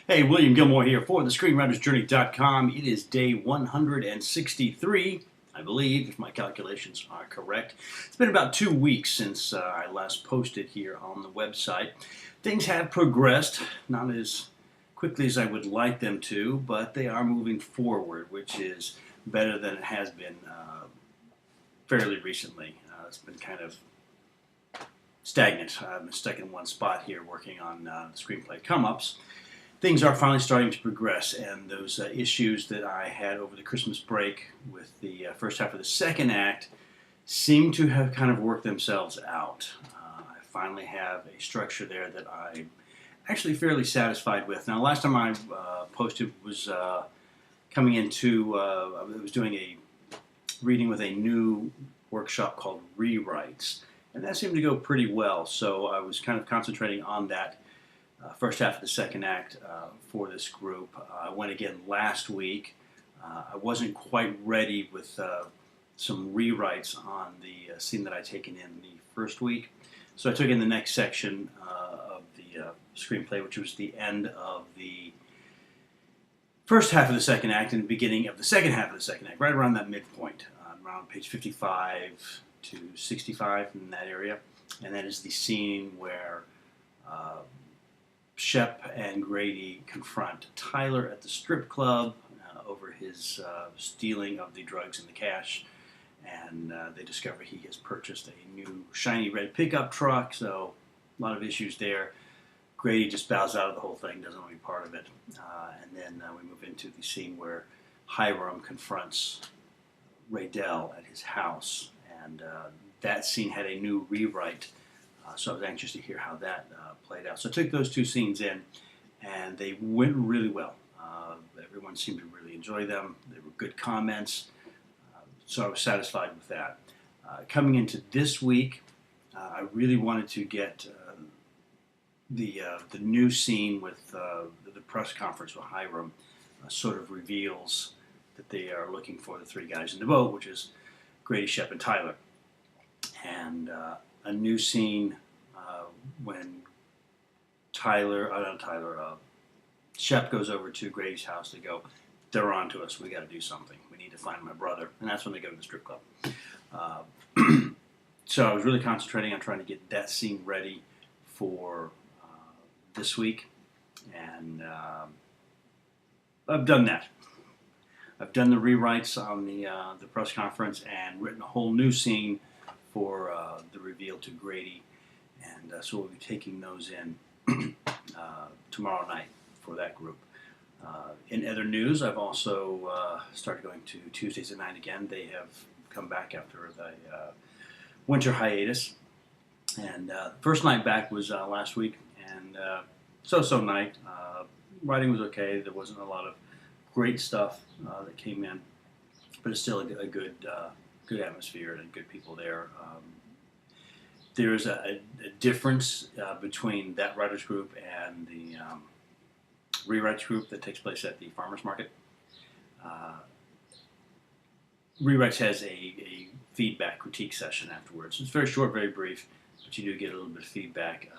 Hey, William Gilmore here for the ScreenwritersJourney.com. It is day 163, I believe, if my calculations are correct. It's been about 2 weeks since I last posted here on the website. Things have progressed, not as quickly as I would like them to, but they are moving forward, which is better than it has been fairly recently. It's been kind of stagnant. I've been stuck in one spot here working on the screenplay come-ups. Things are finally starting to progress, and those issues that I had over the Christmas break with the first half of the second act seem to have kind of worked themselves out. I finally have a structure there that I'm actually fairly satisfied with. Now, last time I posted was coming into, I was doing a reading with a new workshop called Rewrites, and that seemed to go pretty well, so I was kind of concentrating on that first half of the second act for this group. I went again last week. I wasn't quite ready with some rewrites on the scene that I'd taken in the first week. So I took in the next section of the screenplay, which was the end of the first half of the second act and the beginning of the second half of the second act, right around that midpoint, around page 55 to 65 in that area. And that is the scene where Shep and Grady confront Tyler at the strip club over his stealing of the drugs and the cash, and they discover he has purchased a new shiny red pickup truck, so a lot of issues there. Grady just bows out of the whole thing, doesn't want to be part of it, and then we move into the scene where Hiram confronts Raydell at his house, and that scene had a new rewrite. So I was anxious to hear how that played out. So I took those two scenes in, and they went really well. Everyone seemed to really enjoy them. They were good comments, so I was satisfied with that. Coming into this week, I really wanted to get the new scene with the press conference with Hiram sort of reveals that they are looking for the three guys in the boat, which is Grady, Shep, and Tyler. And a new scene when Shep goes over to Grady's house. They go, they're on to us. We got to do something. We need to find my brother. And that's when they go to the strip club. So I was really concentrating on trying to get that scene ready for this week. And I've done that. I've done the rewrites on the press conference and written a whole new scene for the reveal to Grady, and so we'll be taking those in tomorrow night for that group. In other news, I've also started going to Tuesdays at 9 again. They have come back after the winter hiatus, and first night back was last week, and so-so night. Writing was okay. There wasn't a lot of great stuff that came in, but it's still a good atmosphere and good people there. There's a difference between that writers group and the rewrites group that takes place at the farmers market. Rewrites has a feedback critique session afterwards. It's very short, very brief, but you do get a little bit of feedback.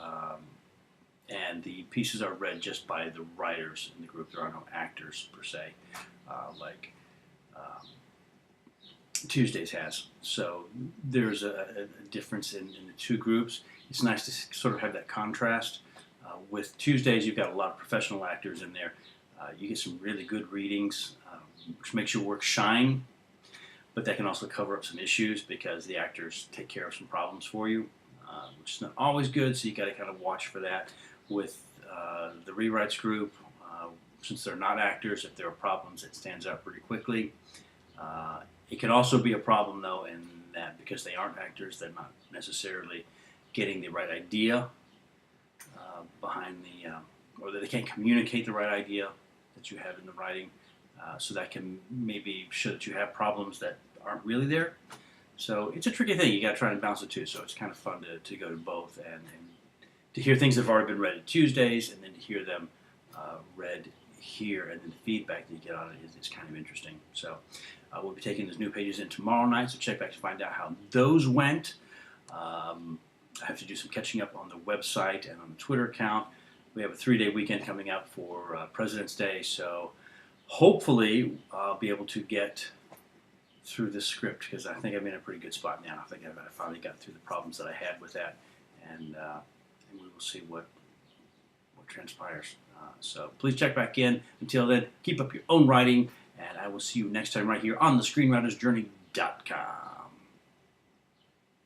And the pieces are read just by the writers in the group. There are no actors per se, like Tuesdays has. So there's a difference in the two groups. It's nice to sort of have that contrast. With Tuesdays, you've got a lot of professional actors in there. You get some really good readings, which makes your work shine, but that can also cover up some issues because the actors take care of some problems for you, which is not always good, so you got to kind of watch for that. With the rewrites group, since they're not actors, if there are problems, it stands out pretty quickly. It can also be a problem, though, in that because they aren't actors, they're not necessarily getting the right idea behind or that they can't communicate the right idea that you have in the writing. So that can maybe show that you have problems that aren't really there. So it's a tricky thing. You got to try and balance the two. So it's kind of fun to go to both and to hear things that have already been read at Tuesdays, and then to hear them read here, and then the feedback that you get on it is kind of interesting. So we'll be taking those new pages in tomorrow night, so check back to find out how those went. I have to do some catching up on the website and on the Twitter account we have a 3-day weekend coming up for President's Day, so hopefully I'll be able to get through this script, because I think I'm in a pretty good spot now. I think I finally got through the problems that I had with that, and we will see what transpires. So please check back in. Until then, keep up your own writing, and I will see you next time right here on the ScreenwritersJourney.com.